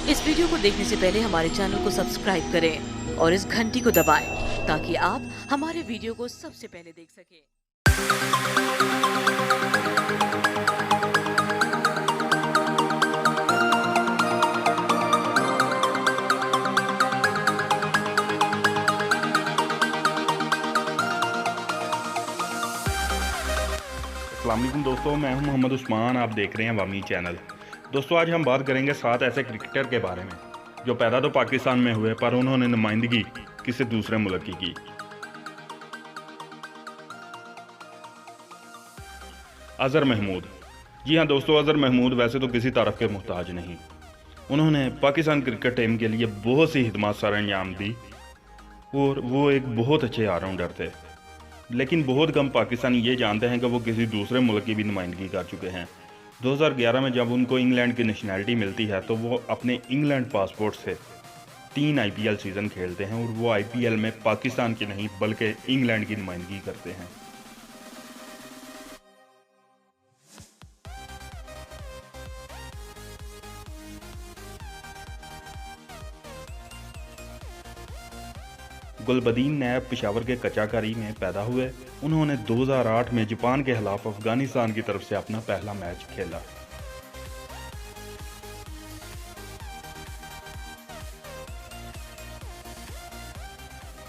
इस वीडियो को देखने से पहले हमारे चैनल को सब्सक्राइब करें और इस घंटी को दबाएं ताकि आप हमारे वीडियो को सबसे पहले देख सकें। अस्सलाम वालेकुम दोस्तों, मैं हूं मोहम्मद उस्मान। आप देख रहे हैं वामी चैनल। दोस्तों, आज हम बात करेंगे 7 ऐसे क्रिकेटर के बारे में जो पैदा तो पाकिस्तान में हुए पर उन्होंने नुमाइंदगी किसी दूसरे मुल्क की। अजहर महमूद। जी हाँ दोस्तों, अजहर महमूद वैसे तो किसी तारफ के मोहताज नहीं। उन्होंने पाकिस्तान क्रिकेट टीम के लिए बहुत सी खिदमत सर अंजाम दी और वो एक बहुत अच्छे ऑलराउंडर थे। लेकिन बहुत कम पाकिस्तानी ये जानते हैं कि वो किसी दूसरे मुल्क की भी नुमाइंदगी कर चुके हैं। 2011 में जब उनको इंग्लैंड की नेशनैलिटी मिलती है तो वो अपने इंग्लैंड पासपोर्ट से 3 IPL सीज़न खेलते हैं और वो IPL में पाकिस्तान की नहीं बल्कि इंग्लैंड की नुमाइंदगी करते हैं। गुलबदीन नैब पेशावर के कचाकारी में पैदा हुए। उन्होंने 2008 में जापान के खिलाफ अफगानिस्तान की तरफ से अपना पहला मैच खेला।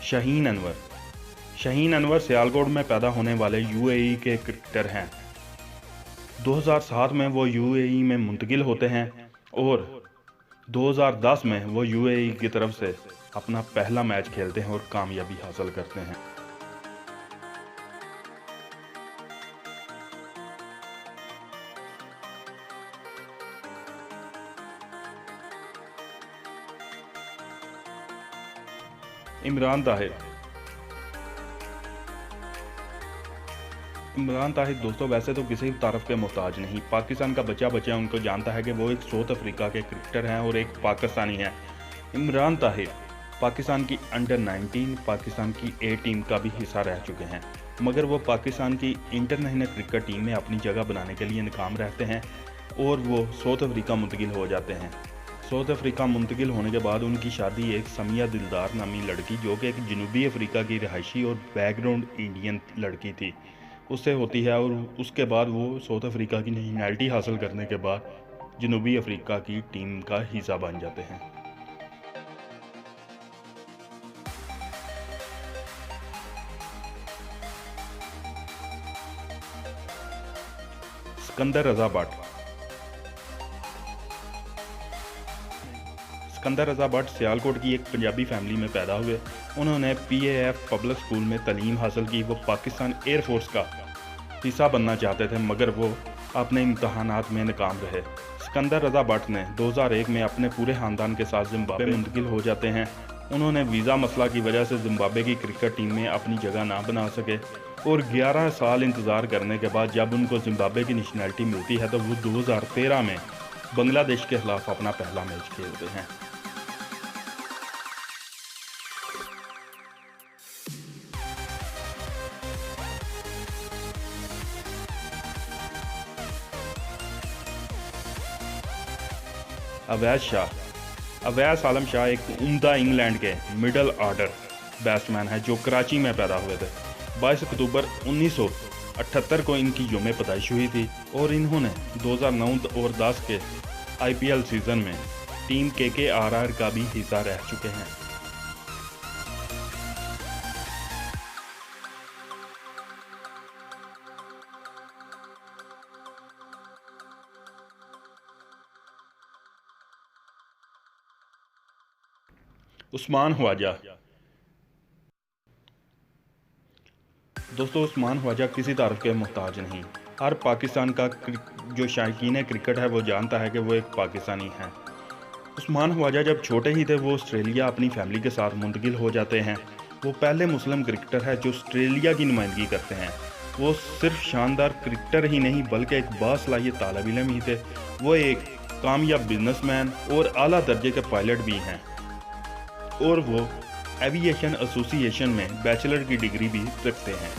शाहीन अनवर। शाहीन अनवर सियालकोट में पैदा होने वाले UAE के क्रिकेटर हैं। 2007 में वो UAE में मुंतकिल होते हैं और 2010 में वो UAE की तरफ से अपना पहला मैच खेलते हैं और कामयाबी हासिल करते हैं। इमरान ताहिर। इमरान ताहिर दोस्तों वैसे तो किसी तारफ के मोहताज नहीं। पाकिस्तान का बच्चा बच्चा उनको जानता है कि वो एक साउथ अफ्रीका के क्रिकेटर हैं और एक पाकिस्तानी हैं। इमरान ताहिर पाकिस्तान की अंडर 19 पाकिस्तान की A टीम का भी हिस्सा रह चुके हैं, मगर वो पाकिस्तान की इंटरनेशनल क्रिकेट टीम में अपनी जगह बनाने के लिए नाकाम रहते हैं और वो साउथ अफ्रीका मुंतकिल हो जाते हैं। साउथ अफ्रीका मुंतकिल होने के बाद उनकी शादी एक समिया दिलदार नामी लड़की, जो कि एक जनूबी अफ्रीका की रिहायशी और बैकग्राउंड इंडियन लड़की थी, उससे होती है और उसके बाद वो साउथ अफ्रीका की नेशनैलिटी हासिल करने के बाद जनूबी अफ्रीका की टीम का हिस्सा बन जाते हैं। सिकंदर रजा भट्ट। सिकंदर रजा भट्ट सियालकोट की एक पंजाबी फैमिली में पैदा हुए। उन्होंने PAF पब्लिक स्कूल में तालीम हासिल की। वो पाकिस्तान एयरफोर्स का हिस्सा बनना चाहते थे, मगर वो अपने इम्तहानात में नाकाम रहे। सिकंदर रजा भट्ट ने 2001 में अपने पूरे ख़ानदान के साथ जिम्बाब्वे मुंतकिल हो जाते हैं। उन्होंने वीज़ा मसला की वजह से जिम्बाब्वे की क्रिकेट टीम में अपनी जगह ना बना सके और 11 साल इंतज़ार करने के बाद जब उनको जिम्बाब्वे की नेशनैलिटी मिलती है तो वो 2013 में बांग्लादेश के खिलाफ अपना पहला मैच खेलते हैं। अवैस शाह। अवैस आलम शाह एक उम्दा इंग्लैंड के मिडल ऑर्डर बैट्समैन है जो कराची में पैदा हुए थे। 22 अक्टूबर 1978 को इनकी यौम पैदाइश हुई थी और इन्होंने 2009 और 10 के IPL सीज़न में टीम KKR का भी हिस्सा रह चुके हैं। उस्मान ख्वाजा। दोस्तों, उस्मान ख्वाजा किसी तारफ के मोहताज नहीं। हर पाकिस्तान का जो शौकीन क्रिकेट है वो जानता है कि वो एक पाकिस्तानी है। उस्मान ख्वाजा जब छोटे ही थे वो ऑस्ट्रेलिया अपनी फैमिली के साथ मुंतकिल हो जाते हैं। वो पहले मुस्लिम क्रिकेटर है जो ऑस्ट्रेलिया की नुमाइंदगी करते हैं। वो सिर्फ शानदार क्रिकेटर ही नहीं बल्कि एक बासलाहियत तालिब इल्म ही थे। वो एक कामयाब बिजनेसमैन और आला दर्जे के पायलट भी हैं और वो एविएशन एसोसिएशन में बैचलर की डिग्री भी रखते हैं।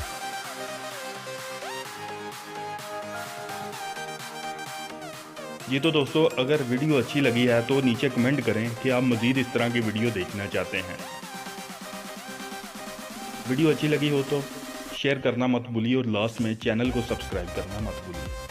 जी तो दोस्तों, अगर वीडियो अच्छी लगी है तो नीचे कमेंट करें कि आप मज़ीद इस तरह की वीडियो देखना चाहते हैं। वीडियो अच्छी लगी हो तो शेयर करना मत भूलिए और लास्ट में चैनल को सब्सक्राइब करना मत भूलिए।